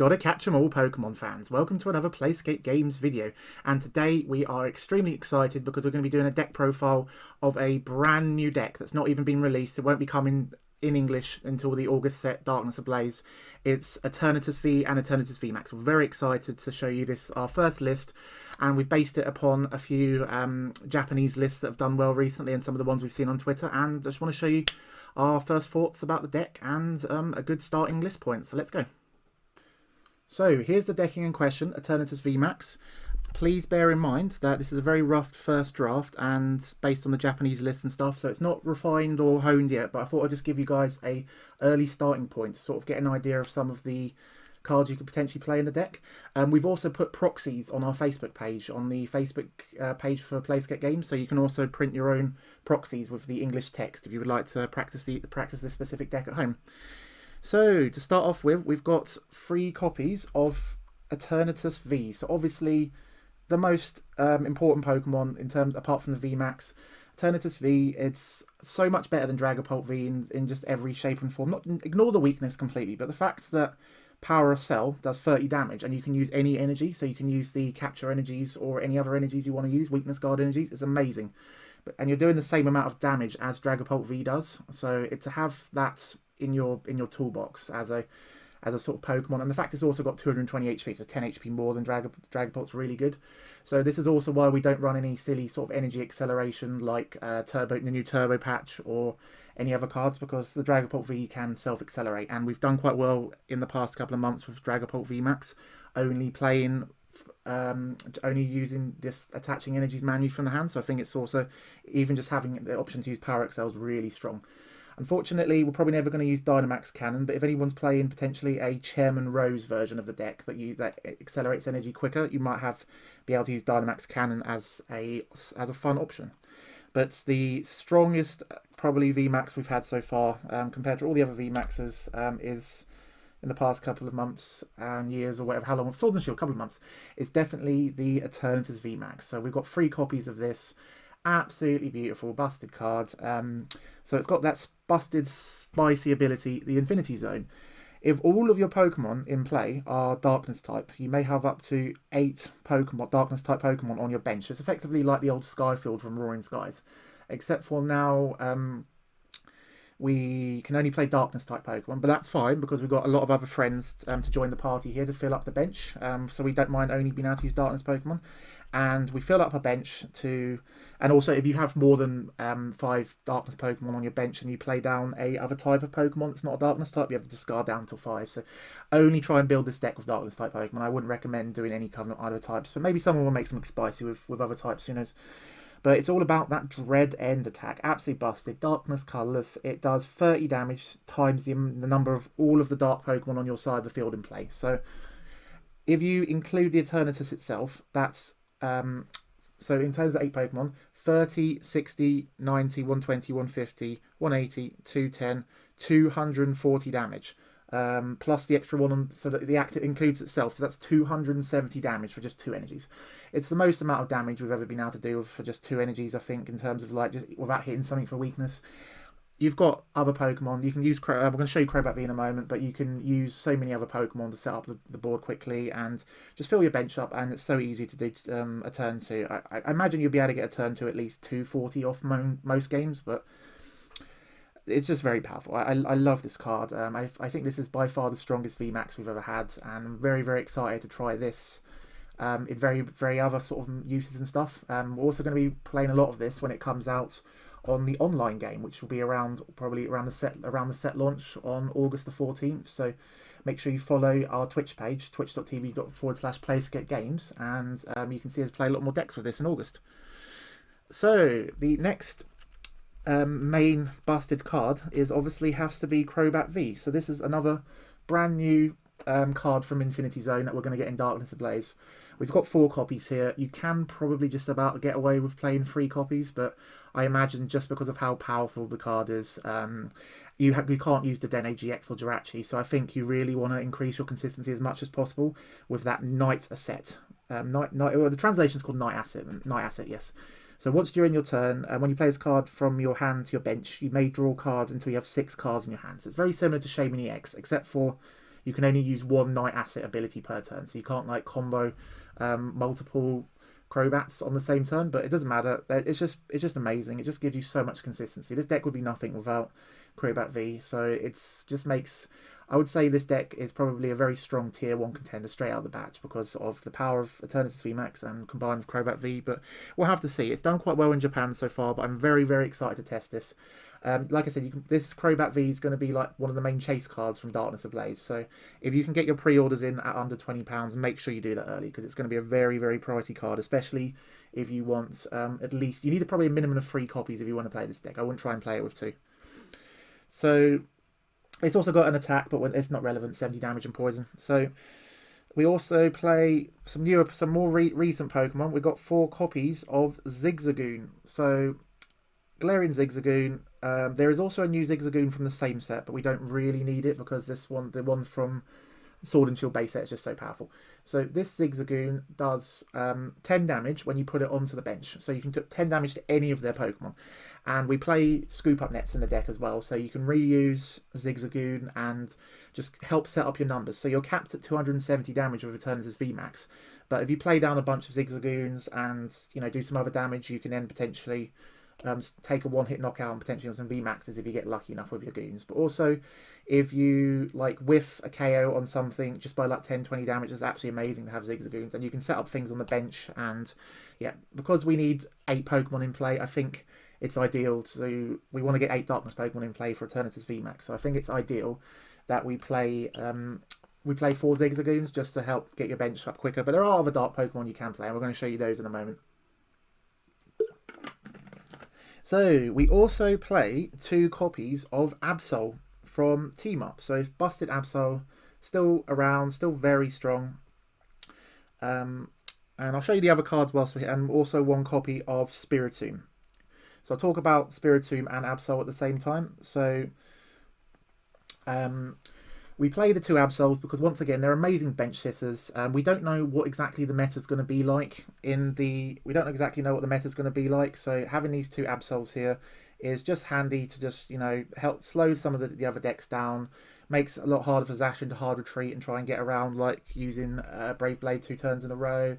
Gotta catch 'em all, Pokemon fans. Welcome to another PlaySkape Games video. And today we are extremely excited because we're going to be doing a deck profile of a brand new deck that's not even been released. It won't be coming in English until the August set, Darkness Ablaze. It's Eternatus V and Eternatus VMAX. We're very excited to show you this, our first list, and we've based it upon a few Japanese lists that have done well recently and some of the ones we've seen on Twitter, and I just want to show you our first thoughts about the deck and a good starting list point. So let's go. So here's the decking in question, Eternatus VMAX. Please bear in mind that this is a very rough first draft and based on the Japanese list and stuff, so it's not refined or honed yet, but I thought I'd just give you guys a early starting point to sort of get an idea of some of the cards you could potentially play in the deck. We've also put proxies on our Facebook page, on the Facebook page for PlaySkape Games, so you can also print your own proxies with the English text if you would like to practice this specific deck at home. So, to start off with, we've got 3 copies of Eternatus V. So, obviously, the most important Pokemon in terms, apart from the VMAX, Eternatus V, it's so much better than Dragapult V in just every shape and form. Not ignore the weakness completely, but the fact that Power Cell does 30 damage, and you can use any energy, so you can use the Capture Energies or any other energies you want to use, Weakness Guard Energies, is amazing. And you're doing the same amount of damage as Dragapult V does, so to have that in your toolbox as a sort of Pokemon, and the fact it's also got 220 HP, so 10 HP more than Dragapult's really good. So this is also why we don't run any silly sort of energy acceleration like the new Turbo Patch or any other cards, because the Dragapult V can self-accelerate, and we've done quite well in the past couple of months with Dragapult VMAX, only using this attaching energies manually from the hand. So I think it's also, even just having the option to use Power Excel is really strong. Unfortunately, we're probably never going to use Dynamax Cannon, but if anyone's playing potentially a Chairman Rose version of the deck that accelerates energy quicker, you might be able to use Dynamax Cannon as a fun option. But the strongest probably VMAX we've had so far, compared to all the other VMAXs, is in the past couple of months and years or whatever, how long, Sword and Shield, couple of months, is definitely the Eternatus VMAX. So we've got 3 copies of this. Absolutely beautiful, busted card. So it's got that busted, spicy ability, the Infinity Zone. If all of your Pokemon in play are Darkness type, you may have up to 8 Darkness type Pokemon on your bench. It's effectively like the old Skyfield from Roaring Skies, except for now we can only play Darkness type Pokemon, but that's fine because we've got a lot of other friends to join the party here to fill up the bench. So we don't mind only being able to use Darkness Pokemon. And we fill up a bench and also if you have more than 5 Darkness Pokemon on your bench and you play down a other type of Pokemon that's not a Darkness type, you have to discard down to 5. So only try and build this deck with Darkness type Pokemon. I wouldn't recommend doing any kind of other types, but maybe someone will make something spicy with other types, who knows. But it's all about that Dread End attack. Absolutely busted. Darkness colourless. It does 30 damage times the number of all of the dark Pokemon on your side of the field in play. So if you include the Eternatus itself, that's so in terms of 8 Pokemon, 30, 60, 90, 120, 150, 180, 210, 240 damage. Plus the extra one so that the active includes itself, so that's 270 damage for just 2 energies. It's the most amount of damage we've ever been able to do for just 2 energies, I think, in terms of like just without hitting something for weakness. You've got other Pokemon. You can use we're going to show you Crobat V in a moment, but you can use so many other Pokemon to set up the board quickly and just fill your bench up, and it's so easy to do a turn 2. I imagine you'll be able to get a turn 2 at least 240 off most games, but it's just very powerful. I love this card. I think this is by far the strongest VMAX we've ever had, and I'm very, very excited to try this in very other sort of uses and stuff. We're also going to be playing a lot of this when it comes out on the online game, which will be probably around the set launch on August the 14th. So make sure you follow our Twitch page, twitch.tv/PlaySkape Games, and you can see us play a lot more decks with this in August. So the next main busted card has to be Crobat V. So this is another brand new card from Infinity Zone that we're going to get in Darkness Ablaze. We've got 4 copies here. You can probably just about get away with playing 3 copies, but I imagine just because of how powerful the card is, you can't use the Dene GX or Jirachi, so I think you really want to increase your consistency as much as possible with that Night Asset. The translation is called Night Asset, yes. So once during your turn, when you play this card from your hand to your bench, you may draw cards until you have 6 cards in your hand. So it's very similar to Shaymin EX, except for you can only use one Night Asset ability per turn, so you can't like combo multiple Crobats on the same turn. But it doesn't matter. It's just amazing. It just gives you so much consistency. This deck would be nothing without Crobat V. So it's just makes. I would say this deck is probably a very strong tier 1 contender straight out of the batch because of the power of Eternatus VMAX and combined with Crobat V, but we'll have to see. It's done quite well in Japan so far, but I'm very, very excited to test this. Like I said, this Crobat V is going to be like one of the main chase cards from Darkness Ablaze, so if you can get your pre-orders in at under £20, make sure you do that early because it's going to be a very, very pricey card, especially if you want at least, you need probably a minimum of 3 copies if you want to play this deck. I wouldn't try and play it with 2. So it's also got an attack, but when it's not relevant, 70 damage and poison. So we also play some more recent Pokemon. We've got 4 copies of Zigzagoon. So Galarian Zigzagoon. There is also a new Zigzagoon from the same set, but we don't really need it because the one from Sword and Shield base set is just so powerful. So this Zigzagoon does 10 damage when you put it onto the bench. So you can do 10 damage to any of their Pokemon. And we play Scoop Up Nets in the deck as well, so you can reuse Zigzagoon and just help set up your numbers. So you're capped at 270 damage with Eternatus VMAX. But if you play down a bunch of Zigzagoons and do some other damage, you can then potentially take a one-hit knockout and potentially on some VMAXs if you get lucky enough with your goons. But also, if you like whiff a KO on something just by like 10-20 damage, it's absolutely amazing to have Zigzagoons. And you can set up things on the bench. And yeah, because we need 8 Pokemon in play, I think it's ideal we want to get 8 Darkness Pokemon in play for Eternatus VMAX. So I think it's ideal that we play 4 Zigzagoons just to help get your bench up quicker. But there are other Dark Pokemon you can play, and we're going to show you those in a moment. So we also play 2 copies of Absol from Team Up. So Busted Absol, still around, still very strong. And I'll show you the other cards whilst we're here, and also 1 copy of Spiritomb. So I'll talk about Spiritomb and Absol at the same time. So we play the 2 Absols because, once again, they're amazing bench sitters. We don't know what exactly the meta's going to be like we don't exactly know what the meta's going to be like. So having these 2 Absols here is just handy to just, help slow some of the other decks down. Makes it a lot harder for Zacian to hard retreat and try and get around, like using Brave Blade 2 turns in a row.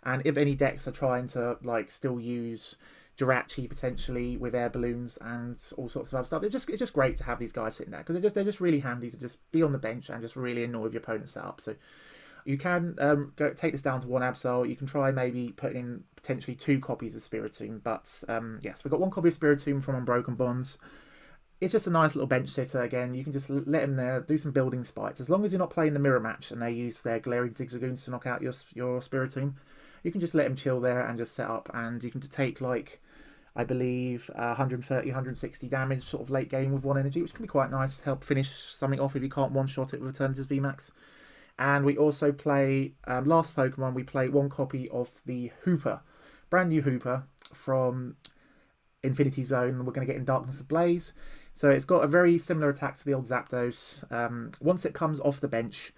And if any decks are trying to still use Jirachi potentially with air balloons and all sorts of other stuff, it's just great to have these guys sitting there because they're just really handy to just be on the bench and just really annoy your opponent's setup. So you can take this down to 1 Absol. You can try maybe putting in potentially 2 copies of Spiritomb, but yes, we've got 1 copy of Spiritomb from Unbroken Bonds. It's just a nice little bench sitter. Again, you can just let him there, do some building spites. As long as you're not playing the mirror match and they use their Galarian Zigzagoons to knock out your Spiritomb, you can just let him chill there and just set up, and you can take I believe 130, 160 damage sort of late game with 1 energy, which can be quite nice to help finish something off if you can't one-shot it with Eternatus VMAX. And we also play, last Pokemon, we play 1 copy of the Hoopa, brand new Hoopa from Infinity Zone. We're going to get in Darkness Ablaze. So it's got a very similar attack to the old Zapdos. Once it comes off the bench,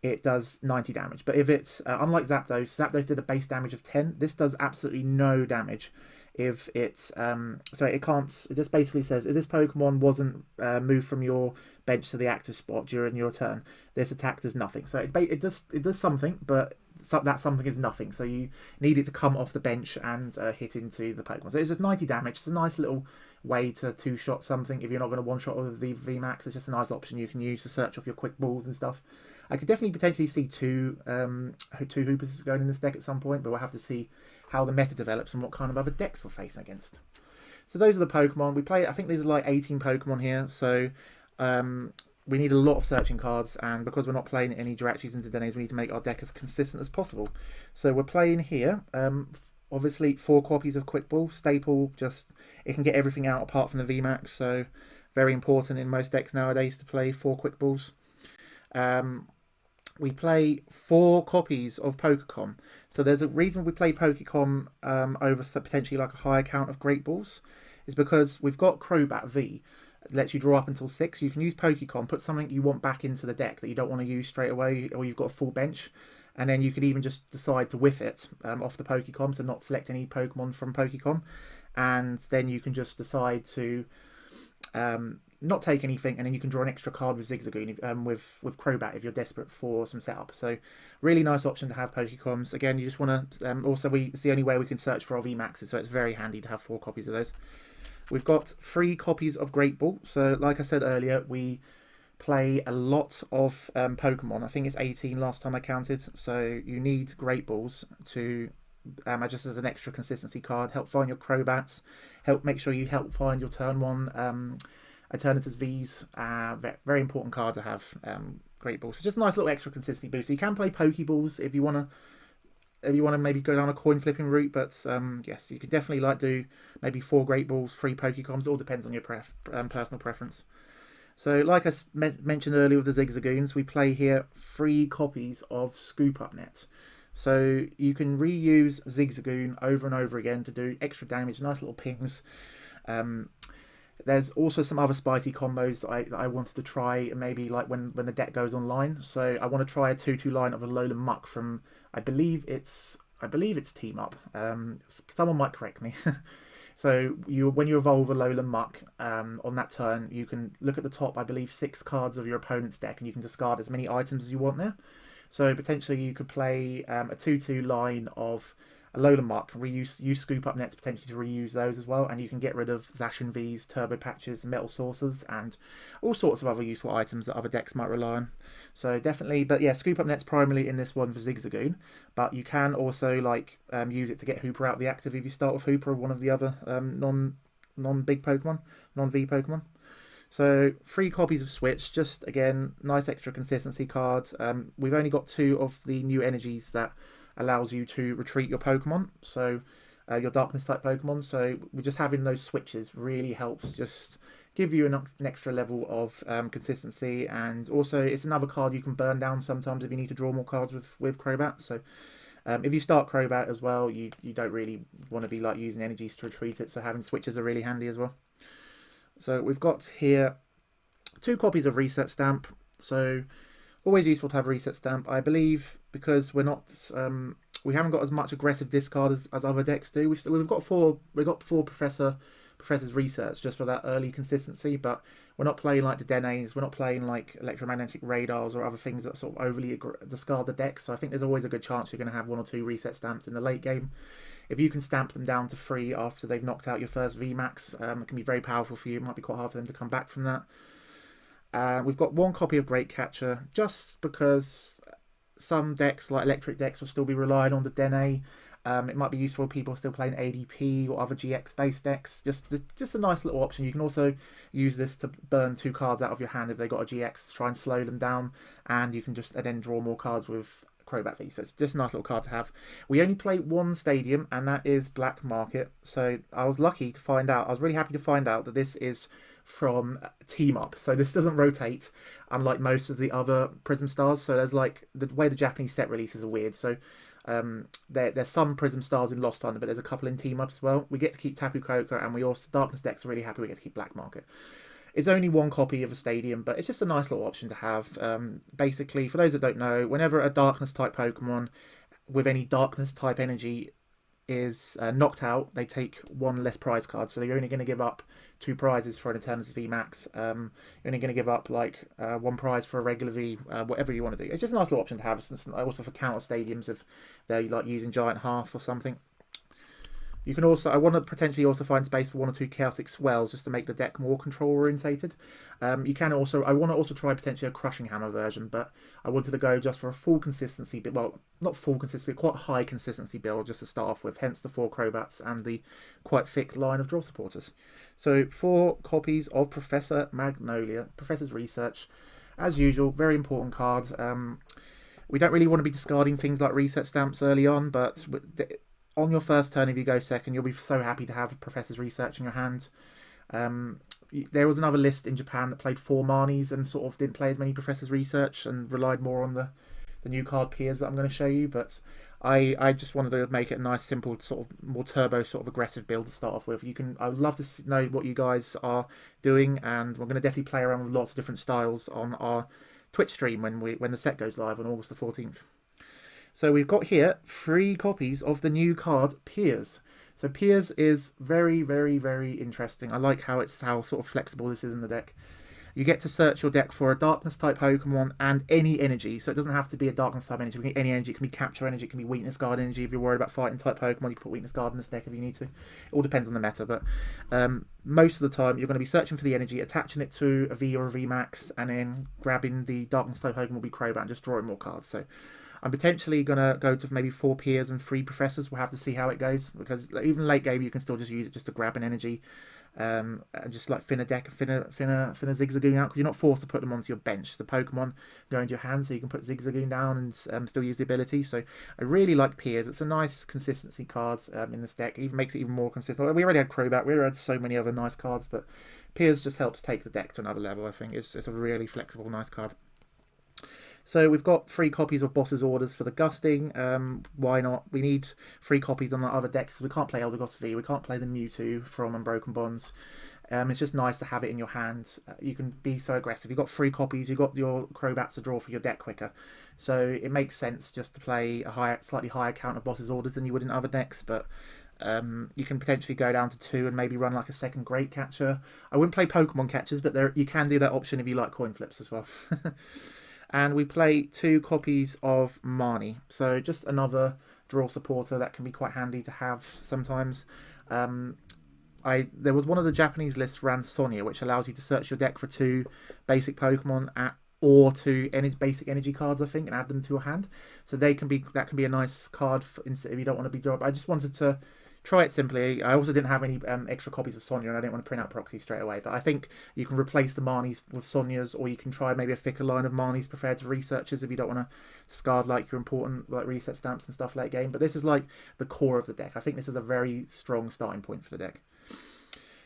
it does 90 damage. But if it's, unlike Zapdos did a base damage of 10, this does absolutely no damage. If it's it just basically says if this Pokemon wasn't moved from your bench to the active spot during your turn, this attack does nothing. So it does something, but that something is nothing. So you need it to come off the bench and hit into the Pokemon. So it's just 90 damage. It's a nice little way to 2-shot something if you're not going to 1-shot with the VMAX. It's just a nice option you can use to search off your quick balls and stuff. I could definitely potentially see 2 Hoopas going in this deck at some point, but we'll have to see how the meta develops and what kind of other decks we're facing against. So those are the Pokemon. We play, I think there's 18 Pokemon here, so we need a lot of searching cards, and because we're not playing any Jirachis and Dedennes, we need to make our deck as consistent as possible. So we're playing here, obviously 4 copies of Quick Ball, staple, it can get everything out apart from the VMAX, so very important in most decks nowadays to play 4 Quick Balls. We play 4 copies of Pokecom. So there's a reason we play Pokecom over potentially a higher count of Great Balls. Is because we've got Crobat V. It lets you draw up until 6. You can use Pokecom, put something you want back into the deck that you don't want to use straight away, or you've got a full bench. And then you could even just decide to whiff it off the Pokecom, so not select any Pokemon from Pokecom. And then you can just decide to not take anything, and then you can draw an extra card with Zigzagoon, with Crobat if you're desperate for some setup. So really nice option to have Pokecoms. Again, you just want to, also it's the only way we can search for our VMAXs, so it's very handy to have 4 copies of those. We've got 3 copies of Great Ball. So like I said earlier, we play a lot of Pokemon. I think it's 18 last time I counted. So you need Great Balls to, just as an extra consistency card, help find your Crobats, make sure you help find your turn 1 Eternatus V's. Very important card to have, Great Balls. So just a nice little extra consistency boost. So you can play Pokeballs if you want to maybe go down a coin flipping route, but yes, you could definitely do maybe 4 Great Balls, 3 Pokecoms. It all depends on your personal preference. So like I mentioned earlier with the Zigzagoons, we play here 3 copies of Scoop Up Net. So you can reuse Zigzagoon over and over again to do extra damage, nice little pings. There's also some other spicy combos that I wanted to try, maybe like when the deck goes online. So I want to try a 2/2 line of a Alolan Muck from, I believe it's Team Up. Someone might correct me. So when you evolve a Alolan Muck on that turn, you can look at the top, I believe, 6 cards of your opponent's deck, and you can discard as many items as you want there. So potentially you could play a 2/2 line of a Alolan Muck, use Scoop Up Nets potentially to reuse those as well, and you can get rid of Zacian V's, Turbo Patches, Metal Saucers, and all sorts of other useful items that other decks might rely on. So definitely, but yeah, Scoop Up Net's primarily in this one for Zigzagoon, but you can also use it to get Hoopa out of the active if you start with Hoopa or one of the other non-big Pokemon, non-V Pokemon. So 3 copies of Switch, just again, nice extra consistency cards. We've only got 2 of the new energies that allows you to retreat your Pokemon, so your Darkness type Pokemon. So we're just having those switches really helps just give you an extra level of consistency, and also it's another card you can burn down sometimes if you need to draw more cards with Crobat. So if you start Crobat as well, you don't really want to be using energies to retreat it, so having switches are really handy as well. So we've got here 2 copies of Reset Stamp. So always useful to have Reset Stamp, I believe, because we're not we haven't got as much aggressive discard as other decks do. We've got 4 Professor's Research just for that early consistency, but we're not playing like the Denays, we're not playing like electromagnetic radars or other things that sort of overly discard the deck. So I think there's always a good chance you're going to have 1 or 2 Reset Stamps in the late game. If you can stamp them down to 3 after they've knocked out your first VMAX, it can be very powerful for you. It might be quite hard for them to come back from that. We've got 1 copy of Great Catcher, just because some decks, like electric decks, will still be relying on the Dene. It might be useful for people still playing ADP or other GX-based decks. Just a nice little option. You can also use this to burn 2 cards out of your hand if they've got a GX to try and slow them down, and you can just then draw more cards with Crobat V. So it's just a nice little card to have. We only play 1 stadium, and that is Black Market. So I was lucky to find out, I was really happy to find out that this is from Team Up. So this doesn't rotate, unlike most of the other Prism Stars. So there's the way the Japanese set releases are weird. So there's some Prism Stars in Lost Thunder, but there's a couple in Team Up as well. We get to keep Tapu Koko, and we also, Darkness decks are really happy we get to keep Black Market. It's only 1 copy of a stadium, but it's just a nice little option to have. Basically, for those that don't know, whenever a Darkness type Pokemon with any Darkness type energy is knocked out, they take 1 less prize card. So you're only going to give up 2 prizes for an Eternatus VMAX. You're only going to give up 1 prize for a regular V, whatever you want to do. It's just a nice little option to have. It's also for counter stadiums if they're using Giant Half or something. You can also, I want to potentially also find space for 1 or 2 Chaotic Swells just to make the deck more control orientated. You can also, I want to also try potentially a Crushing Hammer version, but I wanted to go just for a full consistency, well, not full consistency, but quite high consistency build just to start off with, hence the 4 Crobats and the quite thick line of draw supporters. So 4 copies of Professor Magnolia, Professor's Research. As usual, very important cards. We don't really want to be discarding things like Reset Stamps early on, but on your first turn, if you go second, you'll be so happy to have Professor's Research in your hand. There was another list in Japan that played 4 Marnies and sort of didn't play as many Professor's Research and relied more on the new card Piers that I'm going to show you. But I just wanted to make it a nice, simple, sort of more turbo, sort of aggressive build to start off with. I would love to know what you guys are doing, and we're going to definitely play around with lots of different styles on our Twitch stream when the set goes live on August the 14th. So we've got here 3 copies of the new card Piers. So Piers is very, very, very interesting. I like how sort of flexible this is in the deck. You get to search your deck for a Darkness type Pokemon and any energy. So it doesn't have to be a Darkness type energy. We can get any energy. It can be Capture Energy. It can be Weakness Guard Energy. If you're worried about fighting type Pokemon, you can put Weakness Guard in this deck if you need to. It all depends on the meta. But most of the time, you're going to be searching for the energy, attaching it to a V or a VMAX, and then grabbing the Darkness type Pokemon will be Crobat and just drawing more cards. So I'm potentially going to go to maybe 4 Piers and 3 Professors. We'll have to see how it goes, because even late game, you can still just use it just to grab an energy. And just like thin a Zigzagoon out, because you're not forced to put them onto your bench. The Pokemon go into your hand, so you can put Zigzagoon down and still use the ability. So I really like Piers. It's a nice consistency card in this deck. It even makes it even more consistent. We already had Crobat. We already had so many other nice cards, but Piers just helps take the deck to another level. I think it's a really flexible, nice card. So we've got 3 copies of Boss's Orders for the Gusting. Why not? We need 3 copies on the other decks. We can't play Eldegoss V. We can't play the Mewtwo from Unbroken Bonds. It's just nice to have it in your hands. You can be so aggressive. You've got 3 copies. You've got your Crobats to draw for your deck quicker. So it makes sense just to play a slightly higher count of Boss's Orders than you would in other decks. But you can potentially go down to 2 and maybe run like a second Great Catcher. I wouldn't play Pokemon Catchers, but you can do that option if you like coin flips as well. And we play 2 copies of Marnie. So just another draw supporter that can be quite handy to have sometimes. There was one of the Japanese lists ran Sonia, which allows you to search your deck for 2 basic Pokemon or 2 basic energy cards, I think, and add them to your hand. So that can be a nice card if you don't want to be dropped. I just wanted to try it simply. I also didn't have any extra copies of Sonia, and I didn't want to print out Proxy straight away. But I think you can replace the Marnies with Sonias, or you can try maybe a thicker line of Marnies preferred to researchers if you don't want to discard like your important like reset stamps and stuff late game. But this is like the core of the deck. I think this is a very strong starting point for the deck.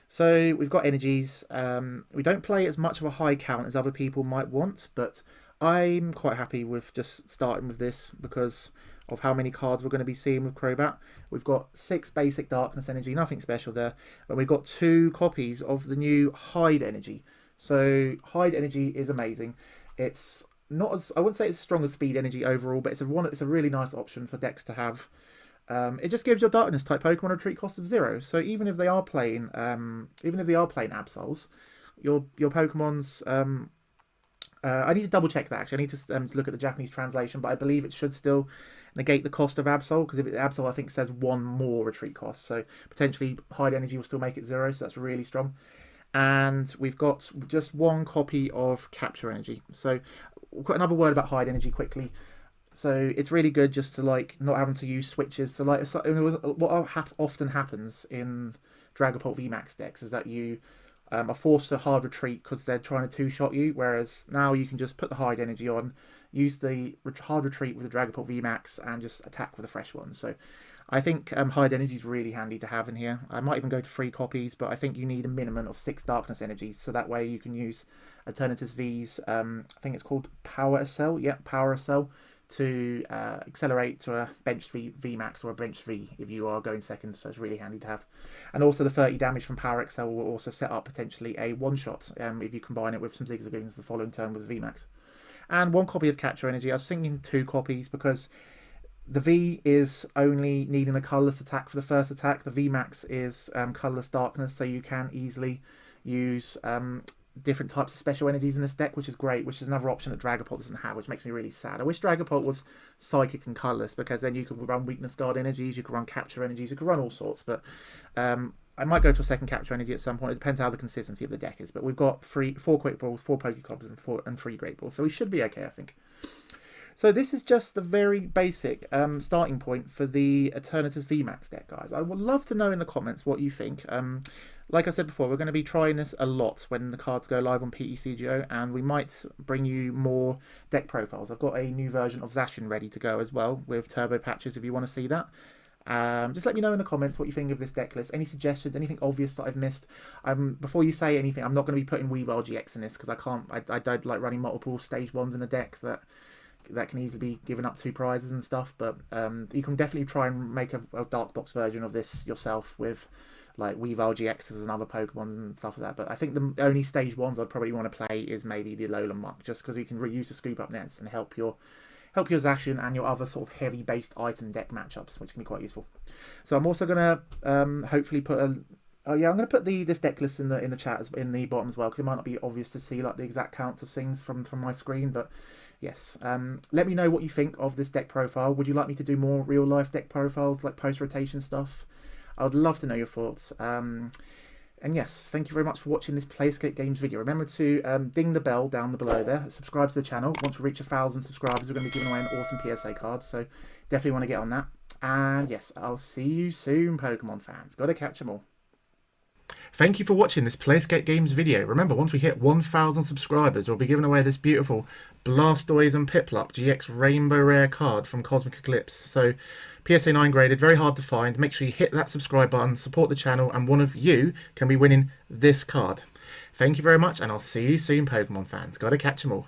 So we've got energies. We don't play as much of a high count as other people might want, but I'm quite happy with just starting with this because of how many cards we're going to be seeing with Crobat. We've got 6 basic Darkness Energy, nothing special there. But we've got 2 copies of the new Hide Energy. So Hide Energy is amazing. It's not as, I wouldn't say it's as strong as Speed Energy overall, but it's a really nice option for decks to have. It just gives your Darkness type Pokemon a retreat cost of 0. So even if they are playing Absols, your Pokemon's I need to double check that actually. I need to look at the Japanese translation, but I believe it should still negate the cost of Absol, because if Absol I think says 1 more retreat cost, so potentially Hide Energy will still make it 0, so that's really strong. And we've got just 1 copy of Capture Energy. So we'll put another word about Hide Energy quickly. So it's really good just to like not having to use switches. So like what often happens in Dragapult VMAX decks is that you are forced to hard retreat because they're trying to 2-shot you, whereas now you can just put the Hide Energy on, use the hard retreat with the Dragapult VMAX, and just attack with a fresh one. So I think Hide Energy is really handy to have in here. I might even go to 3 copies, but I think you need a minimum of 6 Darkness Energies, so that way you can use Eternatus V's, I think it's called Power SL, Power SL, to accelerate to a bench VMAX or a bench V if you are going second, so it's really handy to have. And also the 30 damage from Power XL will also set up potentially a one-shot if you combine it with some Zigzagoons the following turn with VMAX. And 1 copy of Capture Energy. I was thinking 2 copies because the V is only needing a colourless attack for the first attack. The VMAX is colourless darkness, so you can easily use different types of special energies in this deck, which is great, which is another option that Dragapult doesn't have, which makes me really sad. I wish Dragapult was psychic and colourless, because then you could run weakness guard energies, you could run capture energies, you could run all sorts, but I might go to a second capture energy at some point. It depends how the consistency of the deck is, but we've got 4 quick balls, 4 Pokecoms, and 3 Great Balls, so we should be okay, I think. So this is just the very basic starting point for the Eternatus VMAX deck, guys. I would love to know in the comments what you think. Like I said before, we're going to be trying this a lot when the cards go live on PTCGO, and we might bring you more deck profiles. I've got a new version of Zacian ready to go as well, with turbo patches if you want to see that. Just let me know in the comments what you think of this deck list. Any suggestions, anything obvious that I've missed. Before you say anything, I'm not going to be putting Weavile GX in this, because I don't like running multiple stage 1s in a deck that can easily be given up 2 prizes and stuff, but you can definitely try and make a dark box version of this yourself with like Weavile GXs and other Pokemon and stuff like that. But I think the only stage 1s I'd probably want to play is maybe the Alolan Muck, just because you can reuse the Scoop Up Nets and help your help your Zacian and your other sort of heavy-based item deck matchups, which can be quite useful. So I'm also going to hopefully put a... Oh yeah, I'm going to put this deck list in the chat in the bottom as well, because it might not be obvious to see like the exact counts of things from my screen, but yes. Let me know what you think of this deck profile. Would you like me to do more real life deck profiles like post rotation stuff? I would love to know your thoughts. And yes, thank you very much for watching this PlaySkape Games video. Remember to ding the bell down below there. Subscribe to the channel. Once we reach 1,000 subscribers, we're going to be giving away an awesome PSA card, so definitely want to get on that. And yes, I'll see you soon, Pokemon fans. Gotta catch them all. Thank you for watching this PlaySkape Games video. Remember, once we hit 1,000 subscribers, we'll be giving away this beautiful Blastoise and Piplup GX Rainbow Rare card from Cosmic Eclipse. So, PSA 9 graded, very hard to find. Make sure you hit that subscribe button, support the channel, and one of you can be winning this card. Thank you very much, and I'll see you soon, Pokemon fans. Gotta catch them all.